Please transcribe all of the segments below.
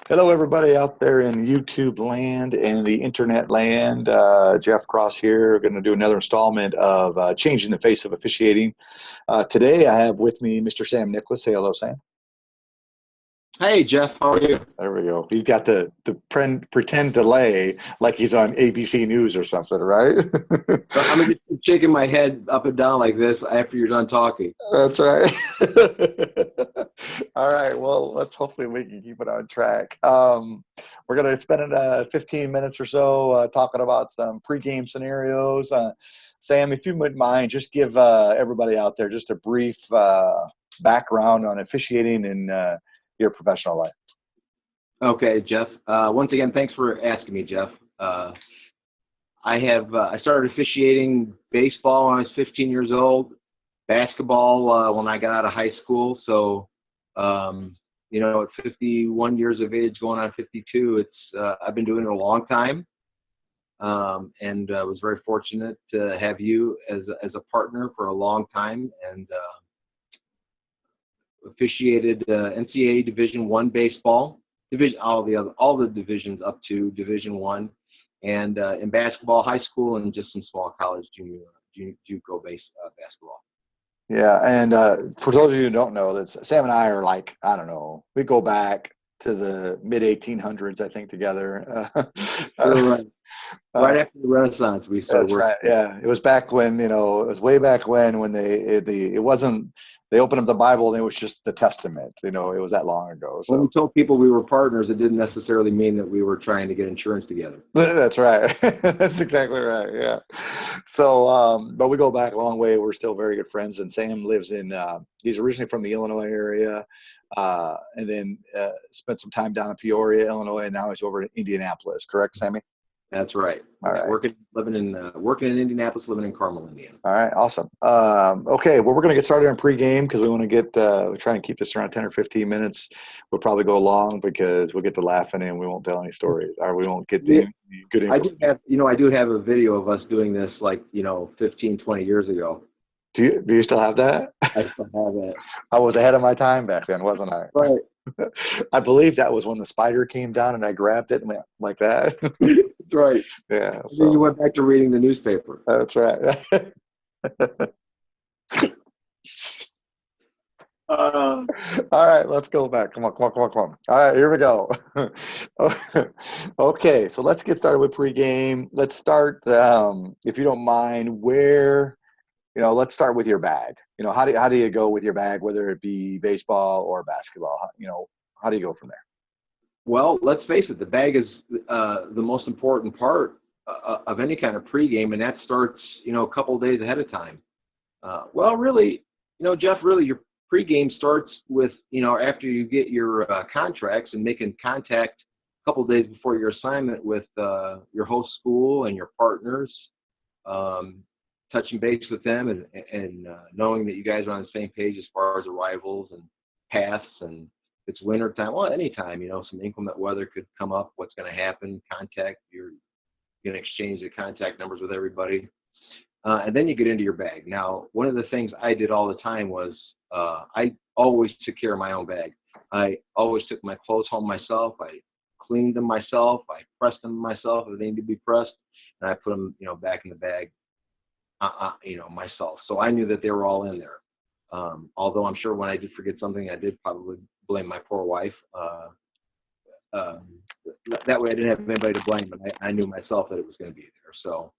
Hello, everybody out there in YouTube land and the internet land. Jeff Cross here, going to do another installment of Changing the Face of Officiating. Today, I have with me Mr. Sam Nicholas. Say hello, Sam. Hey Jeff, how are you? There we go. He's got the pretend delay like he's on ABC News or something, right? I'm gonna just keep shaking my head up and down like this after you're done talking. That's right. All right. Well, let's hopefully we can keep it on track. We're going to spend 15 minutes or so talking about some pregame scenarios. Sam, if you wouldn't mind, just give everybody out there just a brief background on officiating in your professional life. Okay, Jeff. Once again, thanks for asking me, Jeff. I started officiating baseball when I was 15 years old, basketball when I got out of high school. So, at 51 years of age, going on 52, I've been doing it a long time, and was very fortunate to have you as a partner for a long time, and officiated NCAA Division One baseball, all the divisions up to Division One, and in basketball, high school, and just some small college JUCO basketball. Yeah, and for those of you who don't know, that Sam and I are like, I don't know, we go back to the mid 1800s, I think, together. You're right. Uh, Right after the Renaissance, we started That's working. right. Yeah, it was back when it was way back when it wasn't they opened up the Bible and it was just the Testament. It was that long ago. When we So told people we were partners, it didn't necessarily mean that we were trying to get insurance together. that's right. That's exactly right. Yeah. So, but we go back a long way. We're still very good friends. And Sam lives in. He's originally from the Illinois area, and then spent some time down in Peoria, Illinois, and now he's over in Indianapolis. Correct, Sammy? That's right. All Yeah, right. working in Indianapolis, living in Carmel, Indiana. All right, awesome. Okay, well, we're going to get started on pregame because we want to we try and keep this around 10 or 15 minutes. We'll probably go long because we'll get to laughing and we won't tell any stories or we won't get Yeah, the good I info. do have a video of us doing this 15, 20 years ago. Do you still have that? I still have it. I was ahead of my time back then, wasn't I? Right. I believe that was when the spider came down and I grabbed it and went like that. That's right. Yeah, And then you so went back to reading the newspaper. that's right. Uh, All right, let's go back. Come on, come on, come on, come on. All right, here we go. Okay, so let's get started with pregame. Let's start, if you don't mind, let's start with your bag. How do you go with your bag, whether it be baseball or basketball? How do you go from there? well, let's face it, the bag is the most important part of any kind of pregame, and that starts, a couple of days ahead of time. Really, Jeff, really your pregame starts with, after you get your contracts and making contact a couple of days before your assignment with your host school and your partners, um, touching base with them and knowing that you guys are on the same page as far as arrivals and paths, and if it's winter time, well, anytime, some inclement weather could come up, what's going to happen, you're going to exchange the contact numbers with everybody. And then you get into your bag. Now, one of the things I did all the time was I always took care of my own bag. I always took my clothes home myself. I cleaned them myself. I pressed them myself if they need to be pressed, and I put them, back in the bag, myself. So I knew that they were all in there. Although I'm sure when I did forget something, I did probably blame my poor wife. Um, that way I didn't have anybody to blame, but I knew myself that it was going to be there. So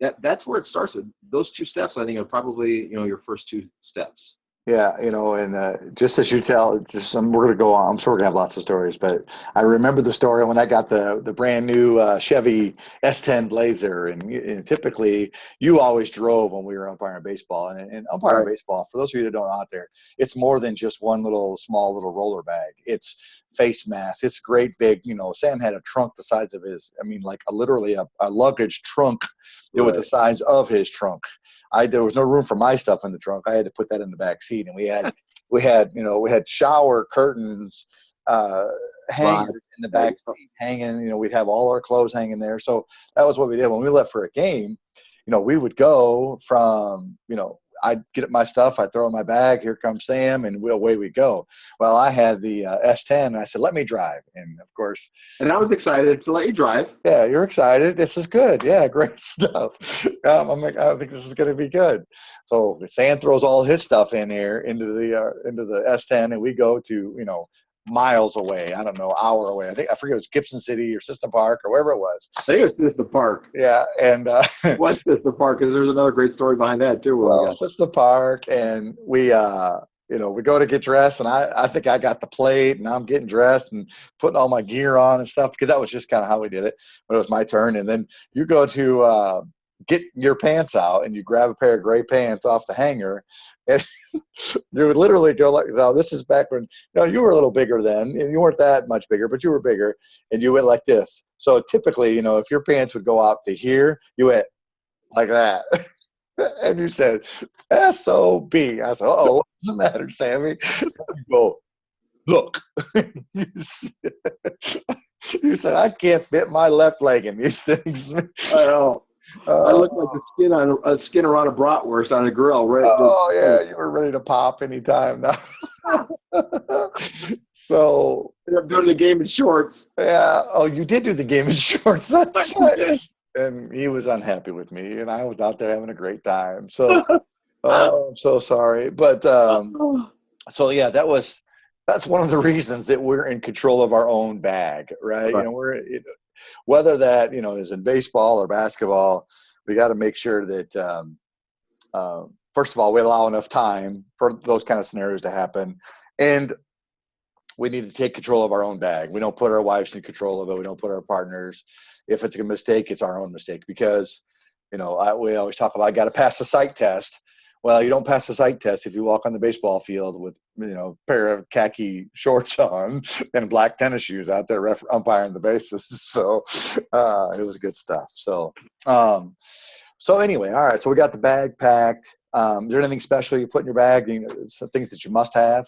that's where it starts. Those two steps, I think, are probably your first two steps. Yeah, and just as you tell, we're going to go on. I'm sure we're going to have lots of stories, but I remember the story when I got the brand new Chevy S10 Blazer, and typically you always drove when we were umpiring baseball, and umpiring Right. baseball. For those of you that don't know out there, it's more than just one small little roller bag. It's face mask. It's great big. Sam had a trunk the size of his. I mean, like literally a luggage trunk, with the Right. size of his trunk. There was no room for my stuff in the trunk. I had to put that in the back seat, and we had shower curtains, Right. hangers in the back seat hanging. We'd have all our clothes hanging there. So that was what we did when we left for a game. We would go from I'd get my stuff, I'd throw in my bag, here comes Sam, and away we go. Well, I had the S10, and I said, let me drive. And, of course, And I was excited to let you drive. yeah, you're excited. This is good. Yeah, great stuff. I'm like, I think this is going to be good. So Sam throws all his stuff in there into the S10, and we go to, miles away. I don't know, hour away. I forget it was Gibson City or System Park or wherever it was. I think it was System Park. Yeah, and What's System Park? Because there's another great story behind that too. well, System Park, and we we go to get dressed, and I think I got the plate, and I'm getting dressed and putting all my gear on and stuff, because that was just kind of how we did it. But it was my turn, and then you go to get your pants out, and you grab a pair of gray pants off the hanger, and you would literally go like, "Oh, this is back when you were a little bigger then, and you weren't that much bigger, but you were bigger," and you went like this. So typically, if your pants would go out to here, you went like that. And you said, S-O-B. I said, oh, what's the matter, Sammy? You go, look. You said, I can't fit my left leg in these things. I know. I look like the skin around a bratwurst on a grill, right? Oh, yeah, you were ready to pop anytime now. So. I'm doing the game in shorts. Yeah. Oh, you did do the game in shorts. That's right. And he was unhappy with me, and I was out there having a great time. So, oh, I'm so sorry. But so yeah, that's one of the reasons that we're in control of our own bag, right? Whether that is in baseball or basketball, we got to make sure that first of all, we allow enough time for those kind of scenarios to happen, and we need to take control of our own bag. We don't put our wives in control of it. We don't put our partners. If it's a mistake, it's our own mistake, because, we always talk about, I got to pass the sight test. Well, you don't pass the sight test if you walk on the baseball field with, a pair of khaki shorts on and black tennis shoes out there umpiring the bases. So it was good stuff. So, anyway, all right. So we got the bag packed. Is there anything special you put in your bag? Some things that you must have?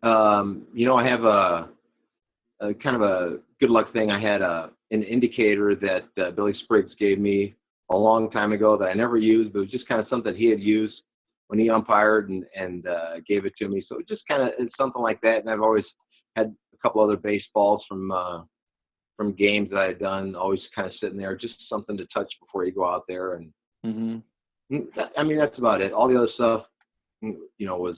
I have a kind of a good luck thing. I had an indicator that Billy Spriggs gave me a long time ago that I never used, but it was just kind of something he had used when he umpired and gave it to me. So it just kind of is something like that. And I've always had a couple other baseballs from games that I had done, always kind of sitting there, just something to touch before you go out there. And I mean, that's about it. All the other stuff, was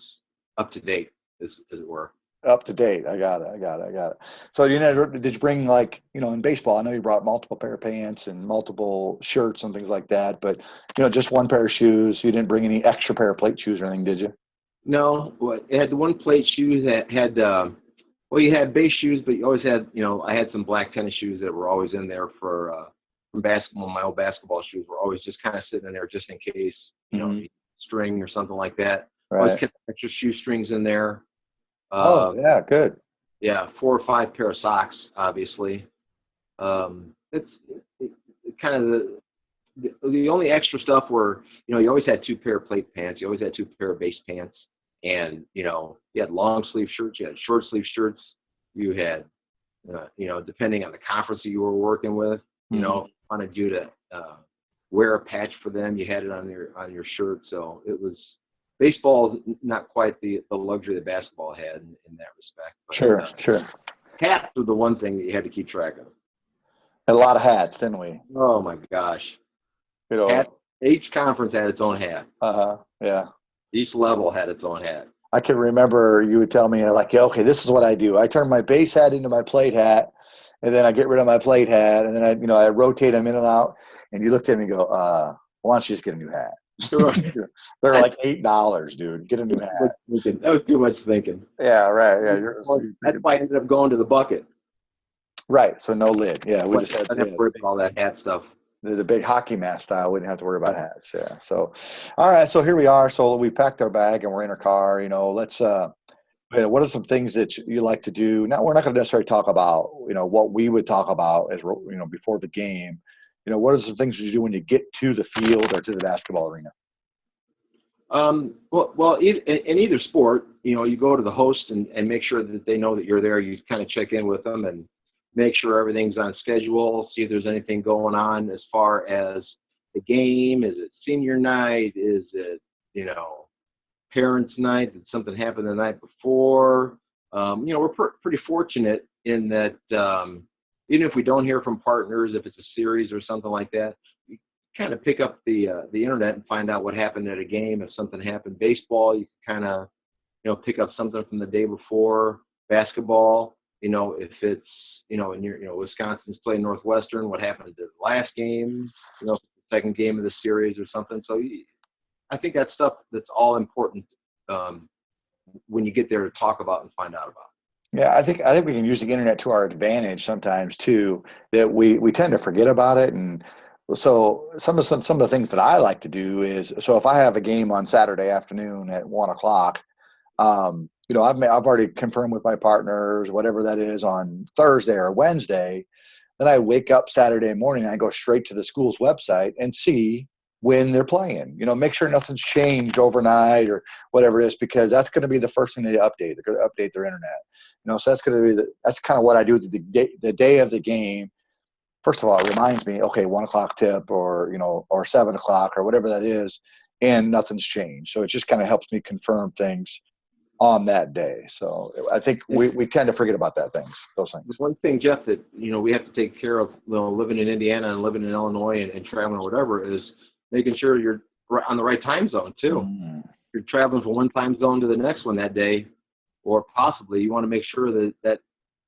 up to date, as it were. Up to date. I got it. So did you bring, like, in baseball, I know you brought multiple pair of pants and multiple shirts and things like that, but, just one pair of shoes. You didn't bring any extra pair of plate shoes or anything, did you? No, it had the one plate shoes that had, you had base shoes, but you always had, I had some black tennis shoes that were always in there from basketball. My old basketball shoes were always just kind of sitting in there just in case, string or something like that. Right. Always kept extra shoestrings in there. Yeah, good. Yeah, 4 or 5 pair of socks, obviously. It's kind of the only extra stuff were, you always had 2 pair of plate pants. You always had 2 pair of base pants. And, you had long sleeve shirts. You had short sleeve shirts. You had, depending on the conference that you were working with, wanted you to wear a patch for them. You had it on your shirt. So it was, baseball is not quite the luxury that basketball had in that respect. But, sure. Hats were the one thing that you had to keep track of. A lot of hats, didn't we? Oh my gosh. Each conference had its own hat. Yeah. Each level had its own hat. I can remember you would tell me, like, okay, this is what I do. I turn my base hat into my plate hat, and then I get rid of my plate hat, and then I rotate them in and out. And you looked at me and go, why don't you just get a new hat? They're like $8, dude. Get a new hat. That was too much thinking. Yeah, right. Yeah, that's why I ended up going to the bucket. Right. So no lid. Yeah, we just had to worry about all that hat stuff. The big hockey mask style. We didn't have to worry about hats. Yeah. So, all right. So here we are. So we packed our bag and we're in our car. Let's. What are some things that you like to do? Now, we're not going to necessarily talk about what we would talk about as before the game. What are some things you do when you get to the field or to the basketball arena? Well, in either sport, you go to the host and make sure that they know that you're there. You kind of check in with them and make sure everything's on schedule, see if there's anything going on as far as the game. Is it senior night? Is it, parents' night? Did something happen the night before? We're pretty fortunate in that even if we don't hear from partners, if it's a series or something like that, we kind of pick up the internet and find out what happened at a game. If something happened, baseball, you can kind of pick up something from the day before. Basketball, if it's and Wisconsin's playing Northwestern, what happened to the last game, second game of the series or something. So I think that's stuff that's all important when you get there to talk about and find out about. Yeah, I think we can use the internet to our advantage sometimes too. That we tend to forget about it, and so some of the things that I like to do is, so if I have a game on Saturday afternoon at 1 o'clock, I've already confirmed with my partners whatever that is on Thursday or Wednesday. Then I wake up Saturday morning and I go straight to the school's website and see when they're playing. Make sure nothing's changed overnight or whatever it is, because that's going to be the first thing they update. They're going to update their internet. So that's going to be that's kind of what I do the day of the game. First of all, it reminds me, okay, 1 o'clock tip, or 7 o'clock or whatever that is, and nothing's changed. So it just kind of helps me confirm things on that day. So I think we tend to forget about those things. One thing, Jeff, that we have to take care of, living in Indiana and living in Illinois and traveling or whatever, is making sure you're on the right time zone too. Mm. You're traveling from one time zone to the next one that day, or possibly you want to make sure that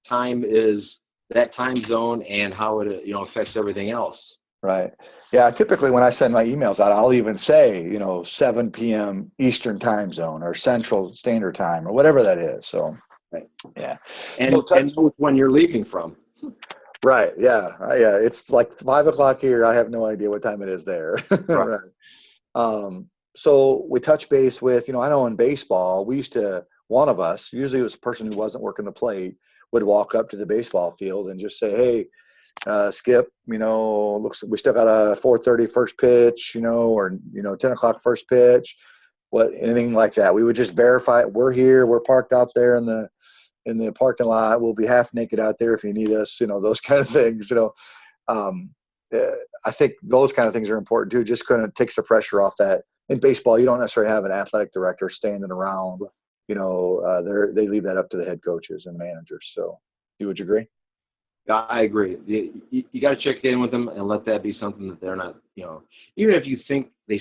time is that time zone and how it affects everything else. Right. Yeah. Typically, when I send my emails out, I'll even say 7 p.m. Eastern time zone or Central Standard Time or whatever that is. So, right. Yeah. And when you're leaving from. Right. Yeah. Yeah. It's like 5 o'clock here. I have no idea what time it is there. Right. So we touch base with, I know in baseball, we used to, one of us, usually it was a person who wasn't working the plate, would walk up to the baseball field and just say, hey, Skip, looks, we still got a 4:30 first pitch, or 10 o'clock first pitch, anything like that. We would just verify we're here, we're parked out there in the parking lot. We'll be half naked out there if you need us, those kind of things. I think those kind of things are important too. Just kind of takes the pressure off that. In baseball, you don't necessarily have an athletic director standing around. They leave that up to the head coaches and managers. So, would you agree? I agree. You got to check in with them and let that be something that they're not, even if you think they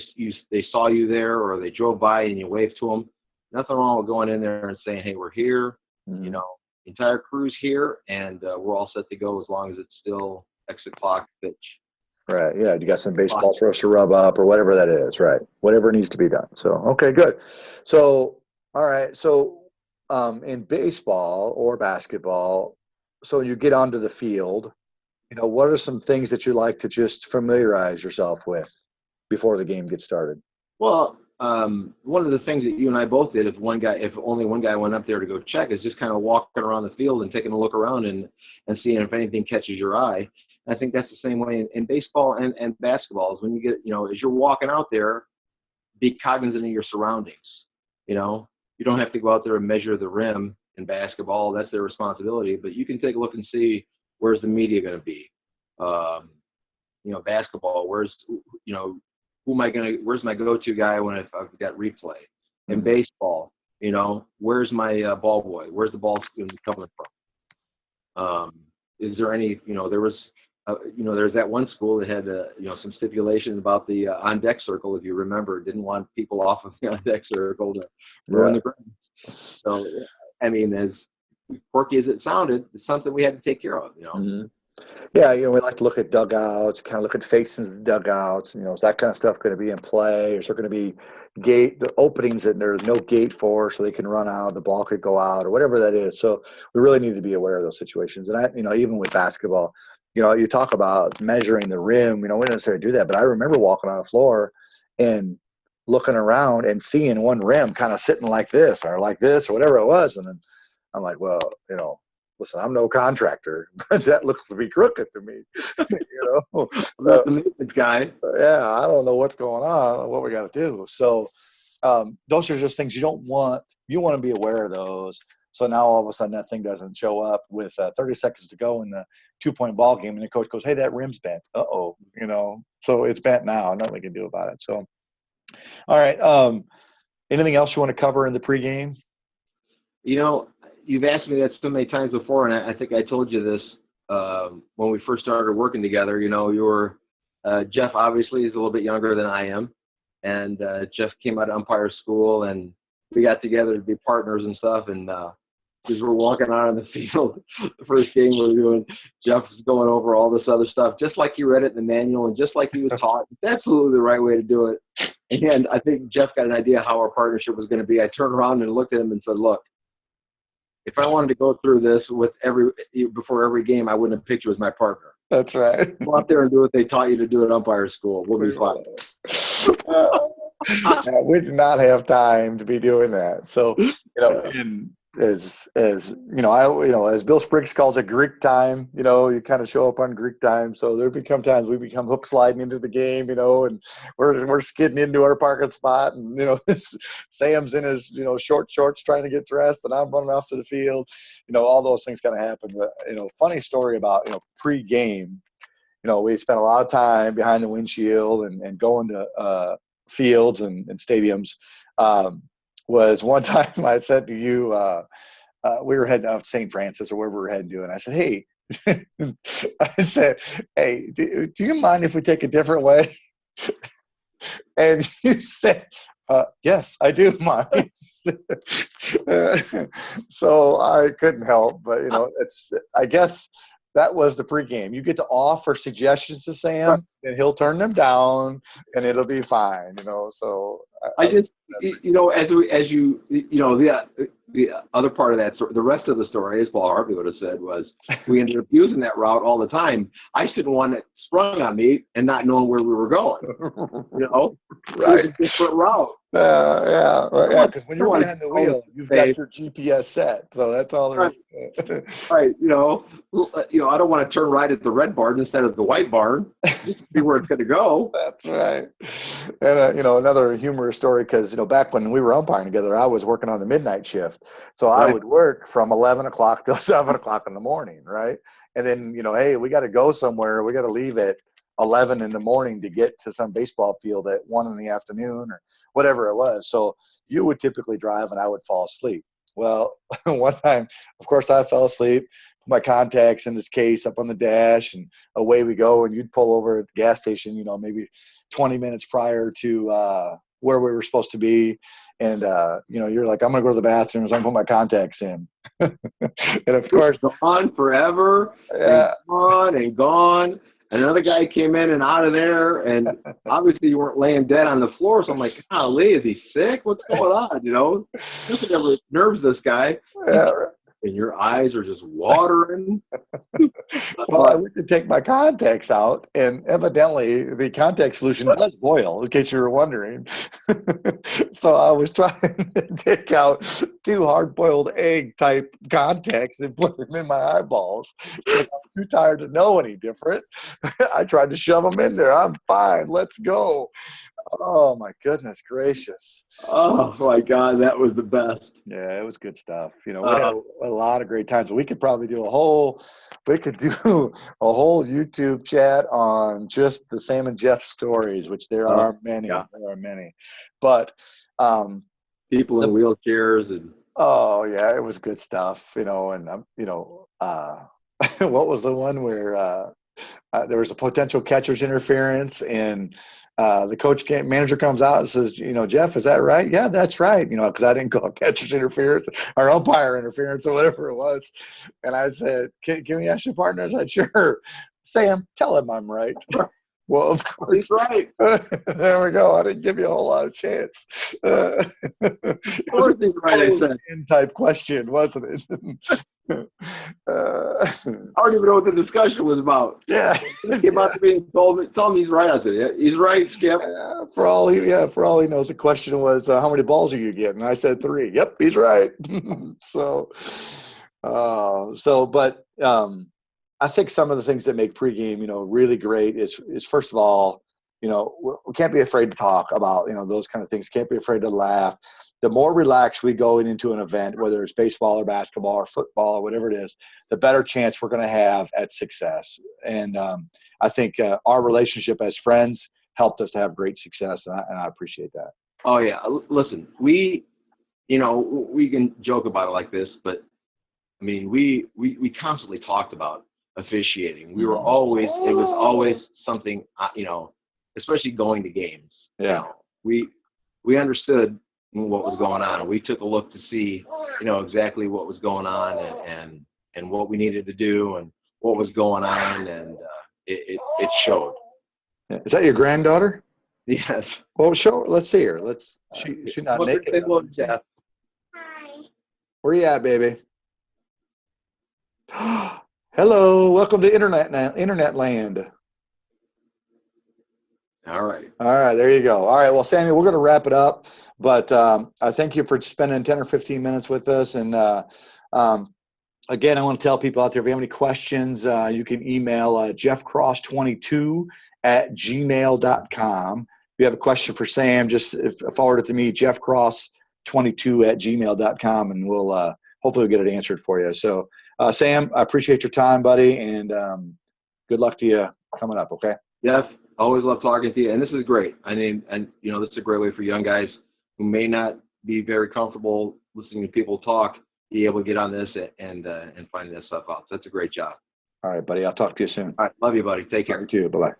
saw you there or they drove by and you waved to them, nothing wrong with going in there and saying, hey, we're here. Mm-hmm. The entire crew's here, and we're all set to go as long as it's still exit clock pitch. Right. Yeah. You got some baseball for us to rub up or whatever that is. Right. Whatever needs to be done. So, okay, good. So, all right. So, in baseball or basketball, so you get onto the field, what are some things that you like to just familiarize yourself with before the game gets started? Well, one of the things that you and I both did, if only one guy went up there to go check, is just kind of walking around the field and taking a look around and seeing if anything catches your eye. I think that's the same way in baseball and basketball. Is when you get, as you're walking out there, be cognizant of your surroundings. You don't have to go out there and measure the rim in basketball. That's their responsibility. But you can take a look and see, where's the media going to be. Basketball, where's my go-to guy when I've got replay. In Mm-hmm. baseball, where's my ball boy? Where's the ball coming from? Is there any, there was, there's that one school that had, some stipulations about the on-deck circle, if you remember, didn't want people off of the on-deck circle to ruin the ground. So, as quirky as it sounded, it's something we had to take care of, Mm-hmm. Yeah, we like to look at dugouts, kind of look at faces of the dugouts. Is that kind of stuff going to be in play? Or is there going to be the openings that there's no gate for, so they can run out, the ball could go out, or whatever that is? So we really need to be aware of those situations. And even with basketball, you talk about measuring the rim. We don't necessarily do that, but I remember walking on the floor and looking around and seeing one rim kind of sitting like this or whatever it was, and then I'm like, well, listen, I'm no contractor, but that looks to be crooked to me. I'm not the maintenance guy. Yeah, I don't know what's going on, what we got to do. So those are just things you don't want. You want to be aware of those. So now all of a sudden that thing doesn't show up with 30 seconds to go in the 2-point ball game, and the coach goes, hey, that rim's bent. So it's bent now. Nothing we can do about it. So All right. Anything else you want to cover in the pregame? You know, you've asked me that so many times before, and I think I told you this when we first started working together. You know, you were Jeff. Obviously, is a little bit younger than I am, and Jeff came out of umpire school, and we got together to be partners and stuff. And as we're walking out on the field, the first game we were doing, Jeff was going over all this other stuff, just like he read it in the manual, and just like he was taught. It's absolutely the right way to do it. And I think Jeff got an idea how our partnership was going to be. I turned around and looked at him and said, "Look, if I wanted to go through this with before every game, I wouldn't have picked you as my partner. That's right. Go out there and do what they taught you to do at umpire school. We'll be fine." Yeah, we did not have time to be doing that. So, and as as Bill Spriggs calls it, Greek time. You kind of show up on Greek time. So there become times we become hook sliding into the game, and we're skidding into our parking spot, and Sam's in his short shorts trying to get dressed, and I'm running off to the field. All those things kind of happen. But funny story about pre-game. We spent a lot of time behind the windshield and going to fields and stadiums. Was one time I said to you, we were heading up St. Francis or wherever we were heading to, and I said, "Hey," I said, "Hey, do you mind if we take a different way?" And you said, "Yes, I do mind." So I couldn't help, but I guess that was the pregame. You get to offer suggestions to Right. Sam, and he'll turn them down, and it'll be fine. So I just, the other part of that story, the rest of the story, as Paul Harvey would have said, was we ended up using that route all the time. I just didn't want it sprung on me and not knowing where we were going. Right. It was a different route. Yeah, because when you're behind the wheel, you've got your GPS set, so that's all there is. Right. I don't want to turn right at the red barn instead of the white barn. Just to see where it's going to go. That's right. And another humorous story, because back when we were umpiring together, I was working on the midnight shift, so I would work from 11 o'clock till 7 o'clock in the morning, right? And then hey, we got to go somewhere. We got to leave at 11 in the morning to get to some baseball field at 1 in the afternoon or whatever it was. So you would typically drive, and I would fall asleep. Well, one time, of course, I fell asleep. Put my contacts in this case up on the dash, and away we go. And you'd pull over at the gas station, maybe 20 minutes prior to where we were supposed to be. And, you're like, "I'm going to go to the bathroom, so I'm going to put my contacts in." And, of course. Gone forever, and gone and gone. Another guy came in and out of there, and obviously you weren't laying dead on the floor. So I'm like, "Golly, is he sick? What's going on?" This never nerves this guy. Yeah. And your eyes are just watering. Well, I went to take my contacts out, and evidently the contact solution does boil, in case you were wondering. So I was trying to take out 2 hard-boiled egg-type contacts and put them in my eyeballs because I was too tired to know any different. I tried to shove them in there. "I'm fine. Let's go." Oh, my goodness gracious. Oh, my God, that was the best. Yeah, it was good stuff. We had a lot of great times. We could probably do a whole YouTube chat on just the Sam and Jeff stories, which there are many. Yeah. There are many. But people in wheelchairs and oh yeah, it was good stuff. And what was the one where there was a potential catcher's interference, and the manager comes out and says, "Jeff, is that right?" "Yeah, that's right." Because I didn't call catcher's interference or umpire interference or whatever it was. And I said, can we ask your partner?" I said, "Sure." "Sam, tell him I'm right." Well, of course. He's right. There we go. I didn't give you a whole lot of chance. Of course he's right, I said. Type question, wasn't it? I don't even know what the discussion was about. Yeah. He came out to me and told him he's right. I said, "Yeah, he's right, Skip." For all he knows, the question was, how many balls are you getting? I said 3. Yep, he's right. But I think some of the things that make pregame, really great is first of all, we can't be afraid to talk about, those kind of things. Can't be afraid to laugh. The more relaxed we go into an event, whether it's baseball or basketball or football or whatever it is, the better chance we're going to have at success. And I think our relationship as friends helped us to have great success, and I appreciate that. Oh yeah. Listen, we can joke about it like this, but I mean, we constantly talked about officiating. We were always, it was always something, especially going to games. Yeah. We understood what was going on. We took a look to see, exactly what was going on and what we needed to do and what was going on, and it showed. Is that your granddaughter? Yes. Well, let's see her. She's not naked. Look, Jeff. Where you at, baby? Hello, welcome to internet land. All right. All right, there you go. All right, well, Sammy, we're going to wrap it up, but I thank you for spending 10 or 15 minutes with us. And again, I want to tell people out there, if you have any questions, you can email jeffcross22@gmail.com. If you have a question for Sam, just forward it to me, jeffcross22@gmail.com, and we'll hopefully get it answered for you. So, Sam, I appreciate your time, buddy, and good luck to you coming up, okay? Jeff, always love talking to you, and this is great. I mean, and this is a great way for young guys who may not be very comfortable listening to people talk, be able to get on this and find that stuff out. So that's a great job. All right, buddy. I'll talk to you soon. All right, love you, buddy. Take care. You too. Bye-bye.